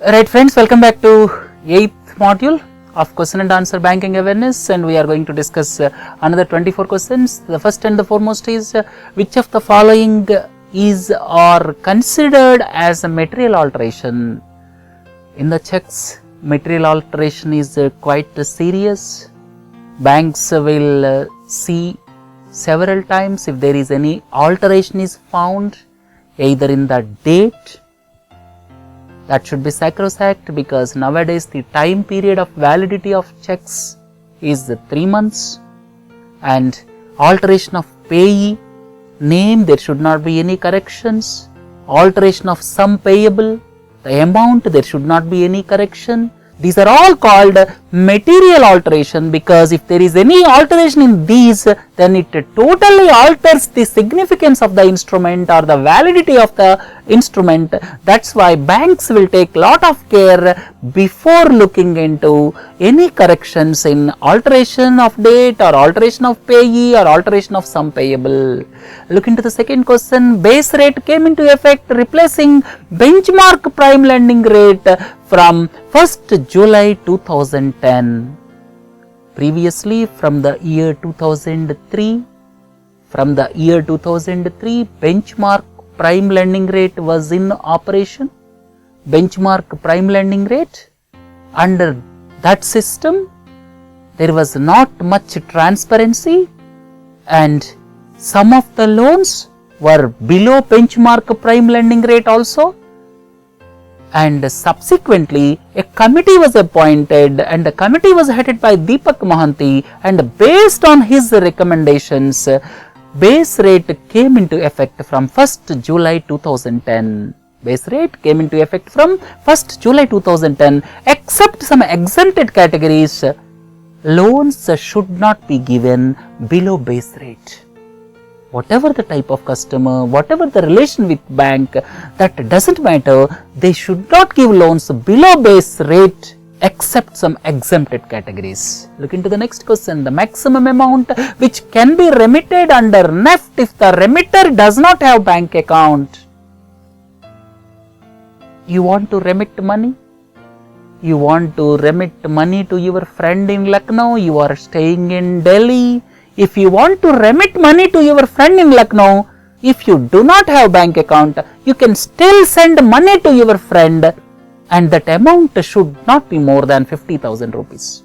Right friends, welcome back to 8th module of question and answer banking awareness, and we are going to discuss another 24 questions. The first and the foremost is which of the following is or considered as a material alteration? In the checks, material alteration is quite serious. Banks will see several times if there is any alteration is found either in the date. That should be sacrosanct, because nowadays the time period of validity of checks is 3 months, and alteration of payee name, there should not be any corrections. Alteration of sum payable, the amount, there should not be any correction. These are all called material alteration, because if there is any alteration in these, then it totally alters the significance of the instrument or the validity of the instrument. That's why banks will take lot of care before looking into any corrections in alteration of date or alteration of payee or alteration of sum payable. Look into the second question. Base rate came into effect replacing benchmark prime lending rate from 1st July 2010. Previously, from the year 2003, benchmark prime lending rate was in operation. Benchmark prime lending rate, under that system there was not much transparency, and some of the loans were below benchmark prime lending rate also. And subsequently a committee was appointed, and the committee was headed by Deepak Mohanty, and based on his recommendations, base rate came into effect from 1st July 2010. Base rate came into effect from 1st July 2010, except some exempted categories. Loans should not be given below base rate. Whatever the type of customer, whatever the relation with bank, that doesn't matter. They should not give loans below base rate except some exempted categories. Look into the next question. The maximum amount which can be remitted under NEFT if the remitter does not have bank account. You want to remit money? You want to remit money to your friend in Lucknow? You are staying in Delhi? If you want to remit money to your friend in Lucknow, if you do not have bank account, you can still send money to your friend, and that amount should not be more than 50,000 rupees.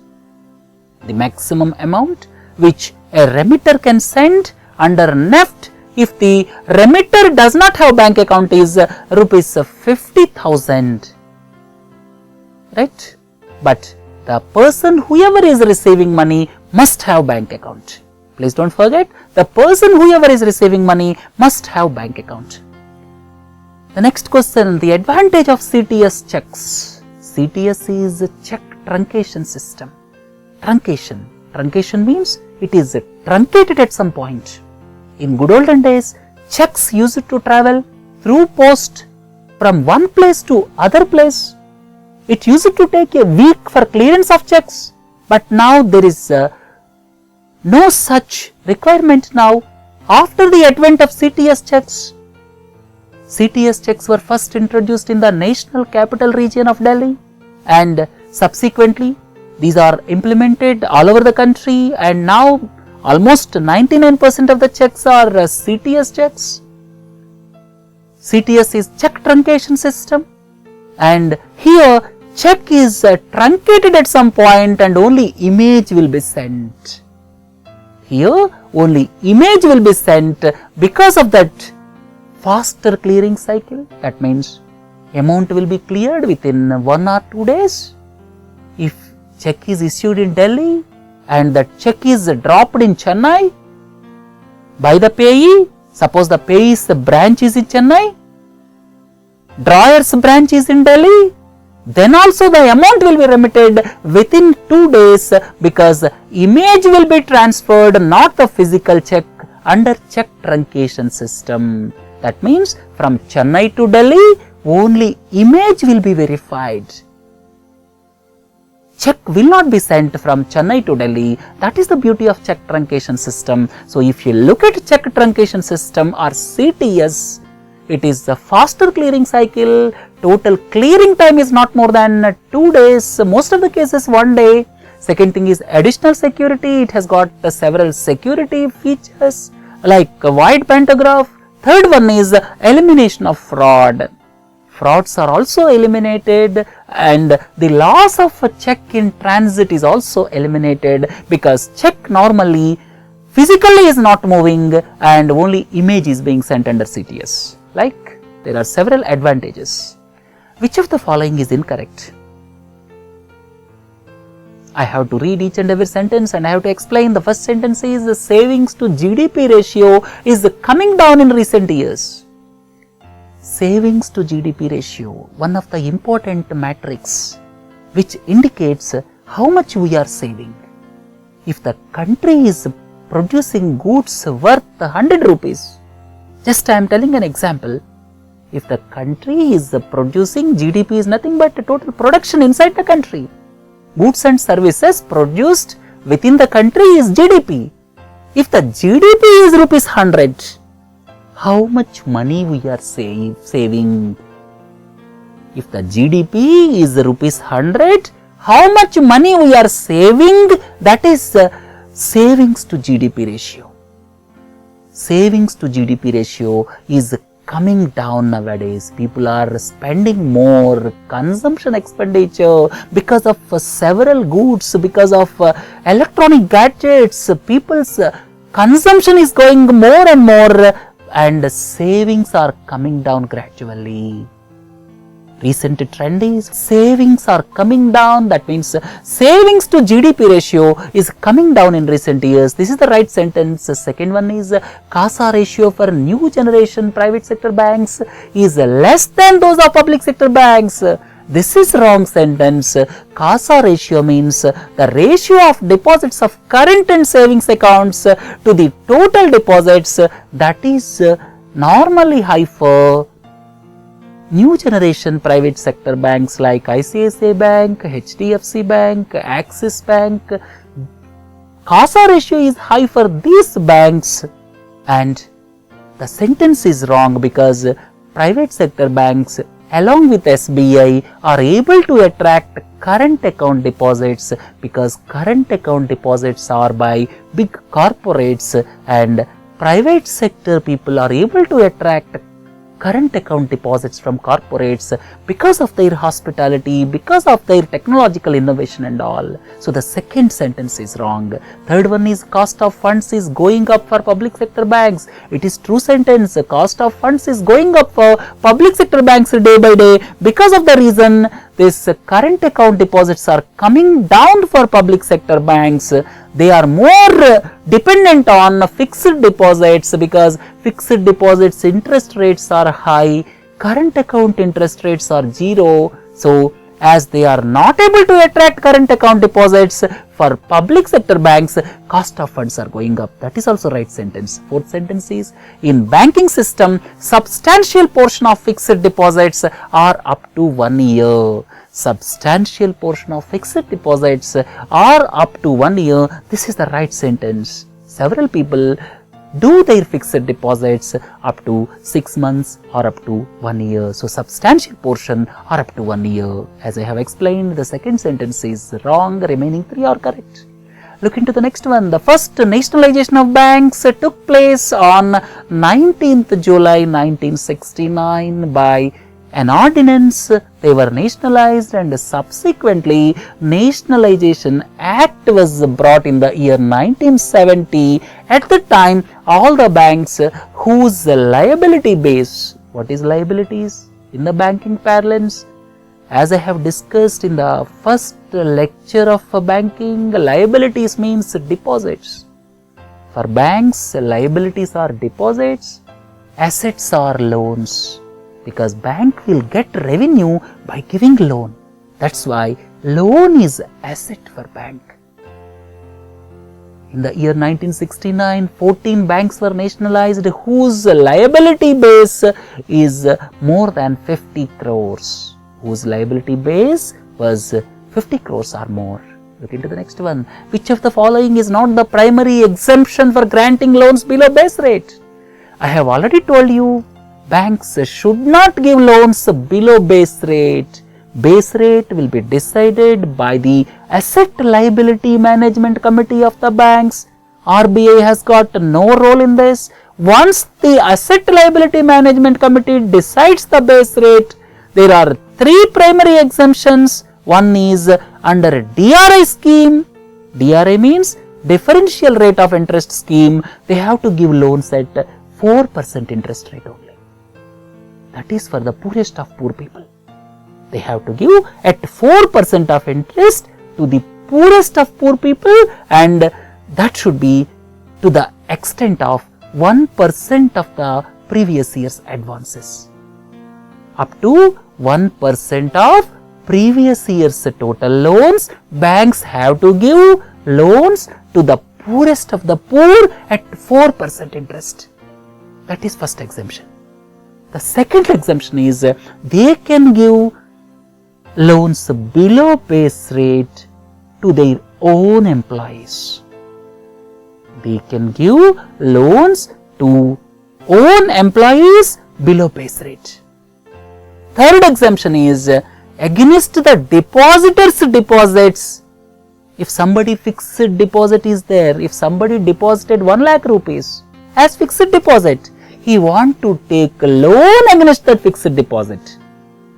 The maximum amount which a remitter can send under NEFT if the remitter does not have bank account is rupees 50,000. Right? But the person, whoever is receiving money, must have bank account. Please don't forget, the person whoever is receiving money must have bank account. The next question, the advantage of CTS checks. CTS is a check truncation system. Truncation means it is truncated at some point. In good olden days, checks used to travel through post from one place to other place. It used to take a week for clearance of checks, but now there is no such requirement now after the advent of CTS checks. CTS checks were first introduced in the National Capital Region of Delhi, and subsequently these are implemented all over the country, and now almost 99% of the checks are CTS checks. CTS is check truncation system, and here check is truncated at some point and only image will be sent. Here only image will be sent because of that faster clearing cycle. That means amount will be cleared within 1 or 2 days. If check is issued in Delhi and that check is dropped in Chennai by the payee, suppose the payee's branch is in Chennai, drawer's branch is in Delhi, then also the amount will be remitted within 2 days, because image will be transferred, not the physical check, under check truncation system. That means from Chennai to Delhi, only image will be verified. Check will not be sent from Chennai to Delhi. That is the beauty of check truncation system. So if you look at check truncation system or CTS, it is a faster clearing cycle, total clearing time is not more than 2 days, most of the cases 1 day. Second thing is additional security, it has got several security features like a wide pantograph. Third one is elimination of fraud. Frauds are also eliminated, and the loss of a check in transit is also eliminated, because check normally physically is not moving and only image is being sent under CTS. Like, there are several advantages. Which of the following is incorrect? I have to read each and every sentence and I have to explain. The first sentence is the savings to GDP ratio is coming down in recent years. Savings to GDP ratio, one of the important metrics which indicates how much we are saving. If the country is producing goods worth 100 rupees, just I am telling an example, if the country is producing, GDP is nothing but total production inside the country. Goods and services produced within the country is GDP. If the GDP is rupees 100, how much money we are saving? If the GDP is rupees 100, how much money we are saving? That is savings to GDP ratio. Savings to GDP ratio is coming down nowadays. People are spending more, consumption expenditure because of several goods, because of electronic gadgets. People's consumption is going more and more, and savings are coming down gradually. Recent trend is savings are coming down. That means savings to GDP ratio is coming down in recent years. This is the right sentence. The second one is CASA ratio for new generation private sector banks is less than those of public sector banks. This is wrong sentence. CASA ratio means the ratio of deposits of current and savings accounts to the total deposits, that is normally high for new generation private sector banks like ICICI Bank, HDFC Bank, Axis Bank. CASA ratio is high for these banks, and the sentence is wrong because private sector banks along with SBI are able to attract current account deposits, because current account deposits are by big corporates, and private sector people are able to attract current account deposits from corporates because of their hospitality, because of their technological innovation and all. So the second sentence is wrong. Third one is cost of funds is going up for public sector banks. It is true sentence. Cost of funds is going up for public sector banks day by day. Because of the reason this current account deposits are coming down for public sector banks. They are more dependent on fixed deposits, because fixed deposits interest rates are high, current account interest rates are zero. So as they are not able to attract current account deposits for public sector banks, cost of funds are going up. That is also right sentence. Fourth sentence is, in banking system, substantial portion of fixed deposits are up to 1 year. Substantial portion of fixed deposits are up to 1 year. This is the right sentence. Several people do their fixed deposits up to 6 months or up to 1 year. So substantial portion are up to 1 year. As I have explained, the second sentence is wrong. The remaining 3 are correct. Look into the next one. The first nationalization of banks took place on 19th July 1969 by an ordinance. They were nationalized, and subsequently Nationalization Act was brought in the year 1970. At the time, all the banks whose liability base, what is liabilities in the banking parlance? As I have discussed in the first lecture of banking, liabilities means deposits. For banks, liabilities are deposits, assets are loans, because bank will get revenue by giving loan. That's why loan is asset for bank. In the year 1969, 14 banks were nationalized whose liability base is more than 50 crores. Whose liability base was 50 crores or more. Look into the next one. Which of the following is not the primary exemption for granting loans below base rate? I have already told you, banks should not give loans below base rate. Base rate will be decided by the Asset Liability Management Committee of the banks. RBI has got no role in this. Once the Asset Liability Management Committee decides the base rate, there are three primary exemptions. One is under a DRI scheme. DRI means differential rate of interest scheme. They have to give loans at 4% interest rate only. That is for the poorest of poor people. They have to give at 4% of interest to the poorest of poor people, and that should be to the extent of 1% of the previous year's advances. Up to 1% of previous year's total loans, banks have to give loans to the poorest of the poor at 4% interest. That is first exemption. The second exemption is they can give loans below base rate to their own employees. They can give loans to own employees below base rate. Third exemption is against the depositor's deposits. If somebody fixed deposit is there, if somebody deposited 1 lakh rupees as fixed deposit, he want to take a loan against that fixed deposit,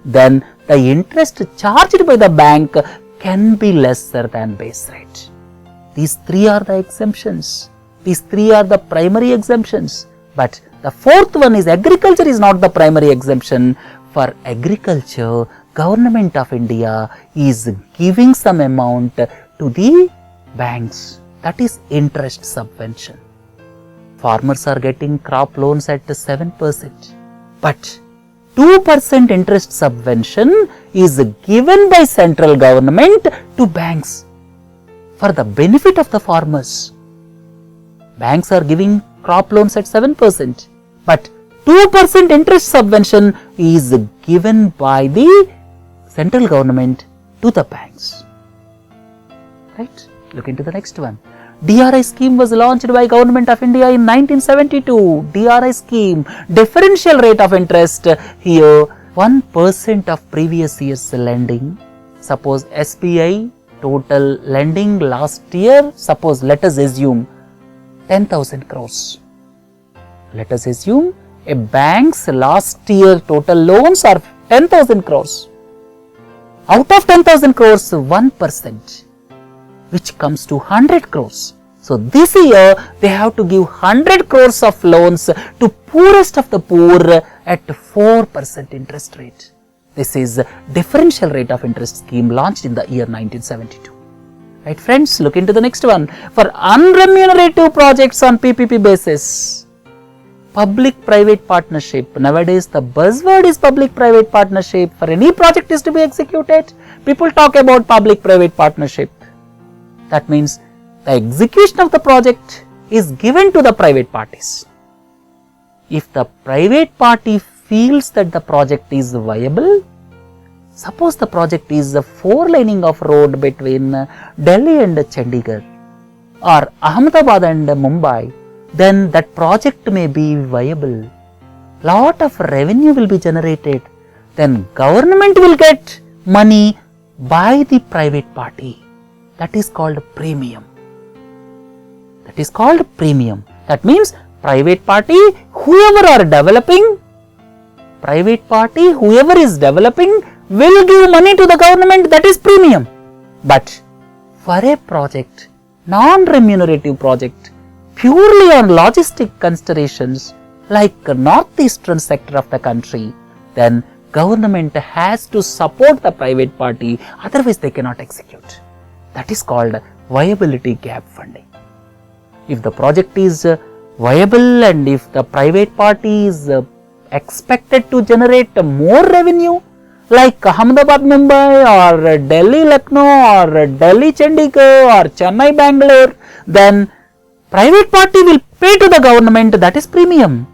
then the interest charged by the bank can be lesser than base rate. These three are the exemptions. These three are the primary exemptions. But the fourth one is agriculture is not the primary exemption. For agriculture, Government of India is giving some amount to the banks. That is interest subvention. Farmers are getting crop loans at 7%. But 2% interest subvention is given by central government to banks for the benefit of the farmers. Banks are giving crop loans at 7%, but 2% interest subvention is given by the central government to the banks. Right? Look into the next one. DRI scheme was launched by Government of India in 1972. DRI scheme, differential rate of interest. Here 1% of previous year's lending. Suppose SBI total lending last year, suppose let us assume 10,000 crores. Let us assume a bank's last year total loans are 10,000 crores. Out of 10,000 crores, 1%. which comes to 100 crores. So this year they have to give 100 crores of loans to poorest of the poor at 4% interest rate. This is differential rate of interest scheme launched in the year 1972. Right friends, look into the next one. For unremunerative projects on PPP basis, public-private partnership. Nowadays the buzzword is public-private partnership. For any project is to be executed, people talk about public-private partnership. That means the execution of the project is given to the private parties. If the private party feels that the project is viable, suppose the project is a 4-laning of road between Delhi and Chandigarh or Ahmedabad and Mumbai, then that project may be viable. Lot of revenue will be generated. Then government will get money by the private party. That is called premium. That is called premium. That means private party, whoever are developing, private party, whoever is developing will give money to the government, that is premium. But for a project, non-remunerative project, purely on logistic considerations like northeastern sector of the country, then government has to support the private party, otherwise they cannot execute. That is called viability gap funding. If the project is viable and if the private party is expected to generate more revenue, like Ahmedabad Mumbai or Delhi Lucknow or Delhi Chandigarh or Chennai Bangalore, then private party will pay to the government, that is premium.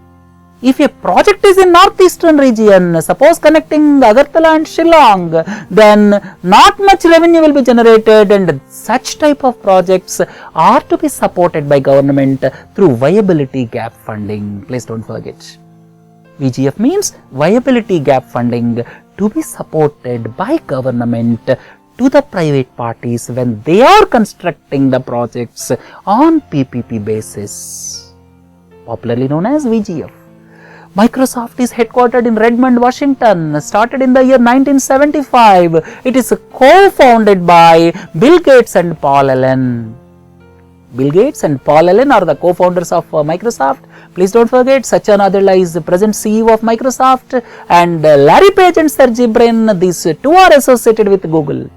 If a project is in northeastern region, suppose connecting Agartala and Shillong, then not much revenue will be generated, and such type of projects are to be supported by government through viability gap funding. Please don't forget. VGF means viability gap funding, to be supported by government to the private parties when they are constructing the projects on PPP basis, popularly known as VGF. Microsoft is headquartered in Redmond, Washington, started in the year 1975. It is co-founded by Bill Gates and Paul Allen. Bill Gates and Paul Allen are the co-founders of Microsoft. Please don't forget, Satya Nadella is the present CEO of Microsoft, and Larry Page and Sergey Brin, these two are associated with Google.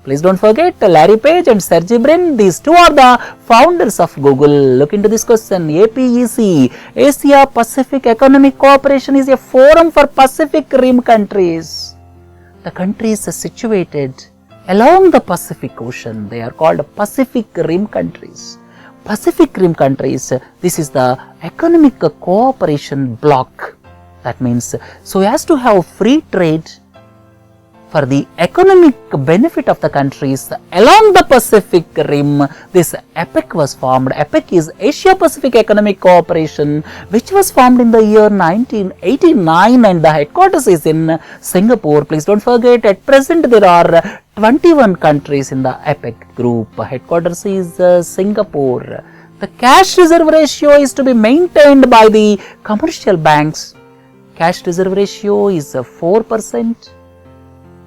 Please don't forget, Larry Page and Sergey Brin, these two are the founders of Google. Look into this question. APEC, Asia Pacific Economic Cooperation, is a forum for Pacific Rim countries. The countries are situated along the Pacific Ocean. They are called Pacific Rim countries. Pacific Rim countries, this is the economic cooperation bloc. That means, so as to have free trade for the economic benefit of the countries along the Pacific Rim, this APEC was formed. APEC is Asia Pacific Economic Cooperation, which was formed in the year 1989, and the headquarters is in Singapore. Please don't forget, at present there are 21 countries in the APEC group. Headquarters is Singapore. The cash reserve ratio is to be maintained by the commercial banks. Cash reserve ratio is 4%.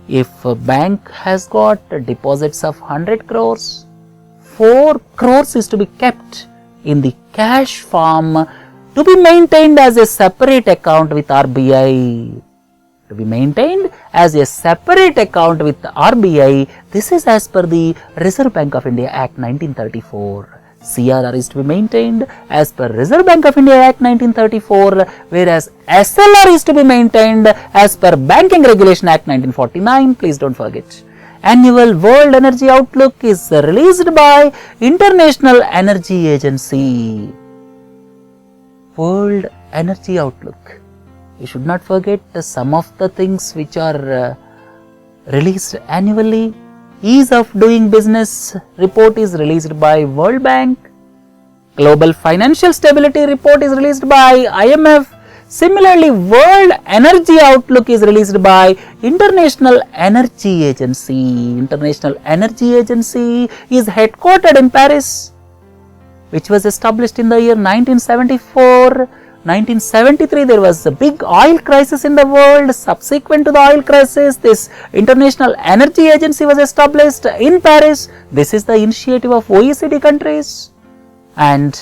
If a bank has got deposits of 100 crores, 4 crores is to be kept in the cash form to be maintained as a separate account with RBI. To be maintained as a separate account with RBI. This is as per the Reserve Bank of India Act 1934. CRR is to be maintained as per Reserve Bank of India Act 1934, whereas SLR is to be maintained as per Banking Regulation Act 1949. Please don't forget. Annual World Energy Outlook is released by International Energy Agency. World Energy Outlook. You should not forget some of the things which are released annually. Ease of Doing Business report is released by World Bank. Global Financial Stability report is released by IMF. Similarly, World Energy Outlook is released by International Energy Agency. International Energy Agency is headquartered in Paris, which was established in the year 1974. 1973, there was a big oil crisis in the world. Subsequent to the oil crisis, this International Energy Agency was established in Paris. This is the initiative of OECD countries. And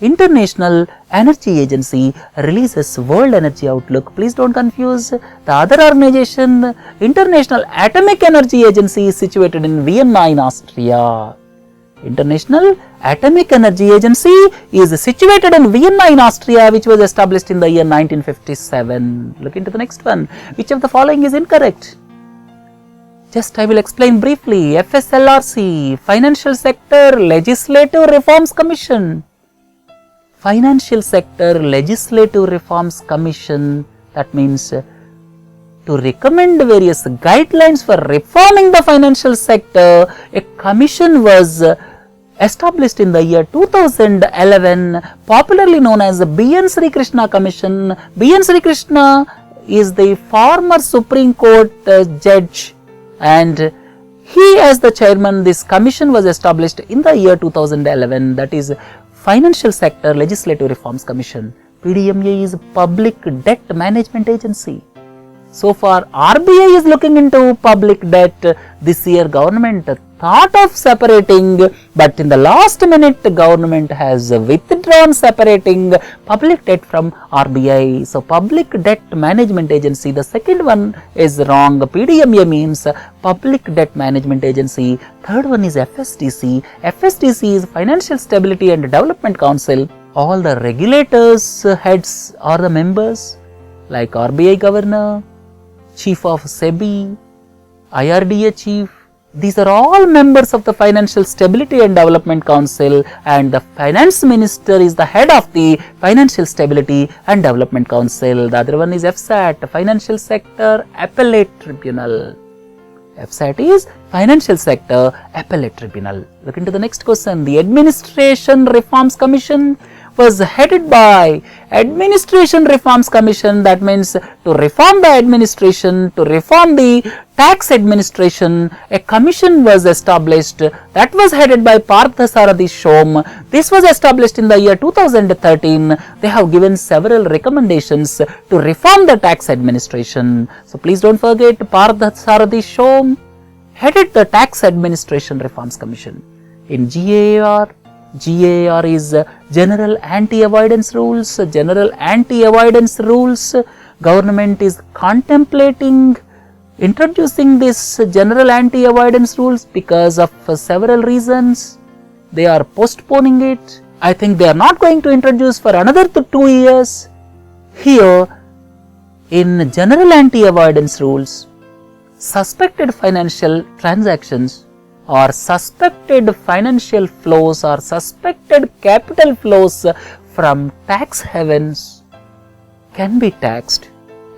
International Energy Agency releases World Energy Outlook. Please don't confuse. The other organization, International Atomic Energy Agency, is situated in Vienna in Austria. International Atomic Energy Agency is situated in Vienna in Austria, which was established in the year 1957. Look into the next one. Which of the following is incorrect? Just I will explain briefly. FSLRC, Financial Sector Legislative Reforms Commission. Financial Sector Legislative Reforms Commission, that means to recommend various guidelines for reforming the financial sector. A commission was established in the year 2011, popularly known as the B.N. Sri Krishna Commission. B.N. Sri Krishna is the former Supreme Court judge, and he, as the chairman, this commission was established in the year 2011, that is Financial Sector Legislative Reforms Commission. PDMA is Public Debt Management Agency. So far, RBI is looking into public debt. This year, government thought of separating, but in the last minute, the government has withdrawn separating public debt from RBI. So, Public Debt Management Agency, the second one is wrong. PDMA means Public Debt Management Agency. Third one is FSDC. FSDC is Financial Stability and Development Council. All the regulators, heads are the members, like RBI Governor, Chief of SEBI, IRDA Chief. These are all members of the Financial Stability and Development Council, and the Finance Minister is the head of the Financial Stability and Development Council. The other one is FSAT, Financial Sector Appellate Tribunal. FSAT is Financial Sector Appellate Tribunal. Look into the next question. The Administration Reforms Commission. was headed by Administration Reforms Commission. That means to reform the administration, to reform the tax administration, a commission was established that was headed by Parthasarathi Shom. This was established in the year 2013. They have given several recommendations to reform the tax administration. So please don't forget, Parthasarathi Shom headed the Tax Administration Reforms Commission. In GAR is General Anti-Avoidance Rules. General Anti-Avoidance Rules, government is contemplating introducing this General Anti-Avoidance Rules because of several reasons. They are postponing it. I think they are not going to introduce for another 2 years. Here, in General Anti-Avoidance Rules, suspected financial transactions or suspected financial flows or suspected capital flows from tax havens can be taxed,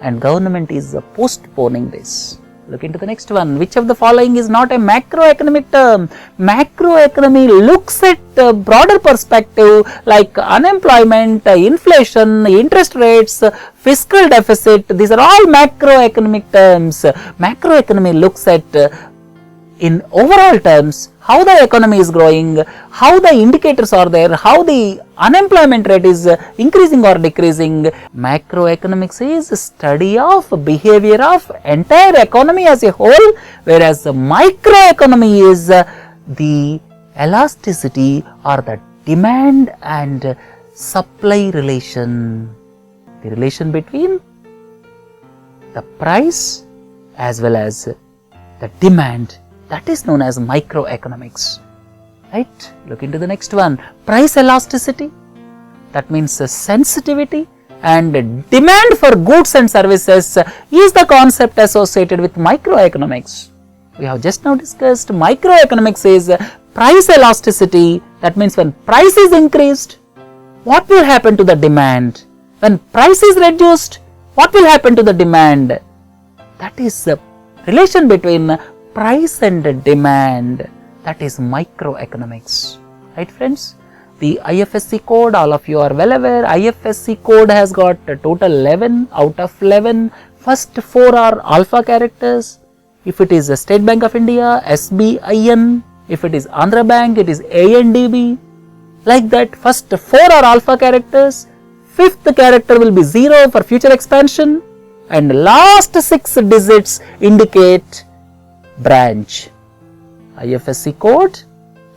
and government is postponing this. Look into the next one. Which of the following is not a macroeconomic term? Macroeconomy looks at a broader perspective like unemployment, inflation, interest rates, fiscal deficit. These are all macroeconomic terms. Macroeconomy looks at in overall terms how the economy is growing, how the indicators are there, how the unemployment rate is increasing or decreasing. Macroeconomics is a study of behavior of entire economy as a whole, whereas the microeconomy is the elasticity or the demand and supply relation, the relation between the price as well as the demand. That is known as microeconomics, right? Look into the next one. Price elasticity, that means sensitivity, and demand for goods and services is the concept associated with microeconomics. We have just now discussed microeconomics is price elasticity. That means when price is increased, what will happen to the demand? When price is reduced, what will happen to the demand? That is the relation between price and demand. That is microeconomics, right friends? The IFSC code, all of you are well aware, IFSC code has got a total 11 out of 11. First 4 are alpha characters. If it is a State Bank of India, SBIN. If it is Andhra Bank, it is ANDB. Like that, first 4 are alpha characters. 5th character will be 0 for future expansion, and last 6 digits indicate branch. IFSC code,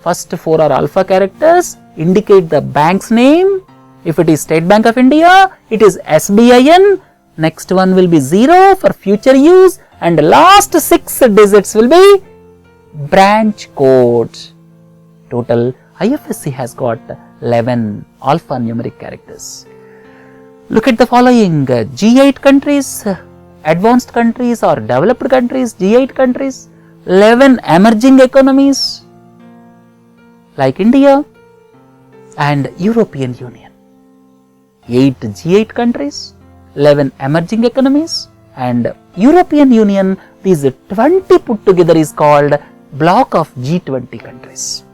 first 4 are alpha characters, indicate the bank's name. If it is State Bank of India, it is SBIN. Next one will be 0 for future use, and last 6 digits will be branch code. Total IFSC has got 11 alphanumeric characters. Look at the following. G8 countries, advanced countries or developed countries, G8 countries, 11 emerging economies like India and European Union. 8 G8 countries, 11 emerging economies and European Union. These 20 put together is called block of G20 countries.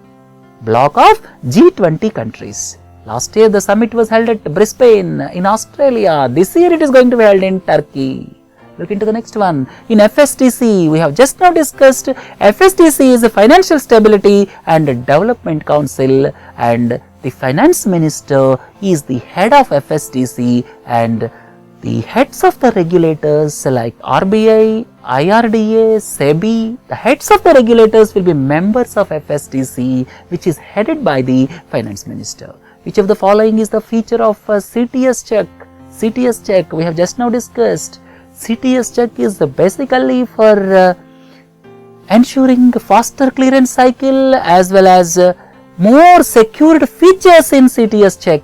Block of G20 countries. Last year the summit was held at Brisbane in Australia. This year it is going to be held in Turkey. Look into the next one. In FSDC, we have just now discussed FSDC is a Financial Stability and Development Council, and the Finance Minister is the head of FSDC, and the heads of the regulators like RBI, IRDA, SEBI, the heads of the regulators will be members of FSDC, which is headed by the Finance Minister. Which of the following is the feature of CTS check? CTS check, we have just now discussed. CTS check is basically for ensuring faster clearance cycle as well as more secured features in CTS check.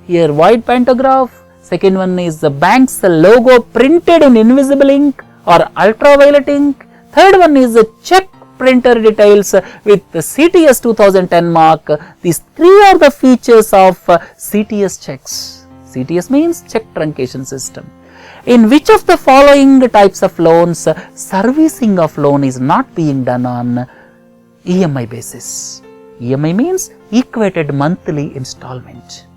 Here white pantograph. Second one is the bank's logo printed in invisible ink or ultraviolet ink. Third one is the check printer details with the CTS 2010 mark. These 3 are the features of CTS checks. CTS means check truncation system. In which of the following types of loans servicing of loan is not being done on EMI basis? EMI means equated monthly installment.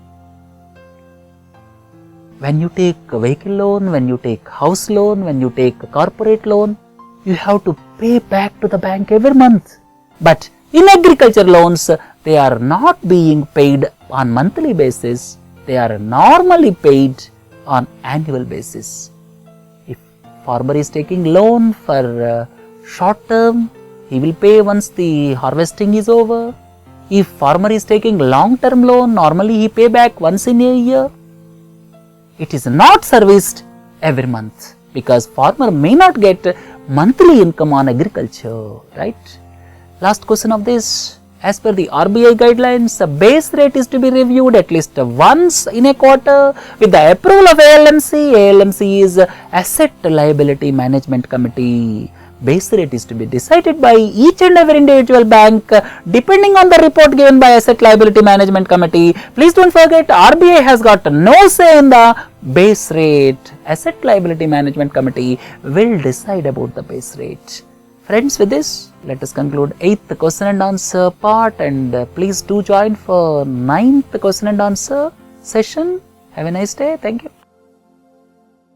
when you take a vehicle loan, when you take house loan, when you take a corporate loan, you have to pay back to the bank every month. But in agriculture loans, they are not being paid on monthly basis. They are normally paid on annual basis. If farmer is taking loan for short term, he will pay once the harvesting is over. If farmer is taking long term loan, normally he pay back once in a year. It is not serviced every month because farmer may not get monthly income on agriculture, right? Last question of this, as per the RBI guidelines, the base rate is to be reviewed at least once in a quarter with the approval of ALMC. ALMC is Asset Liability Management Committee. Base rate is to be decided by each and every individual bank depending on the report given by Asset Liability Management Committee. Please don't forget, RBI has got no say in the base rate. Asset Liability Management Committee will decide about the base rate. Friends, with this, let us conclude 8th question and answer part, and please do join for 9th question and answer session. Have a nice day. Thank you.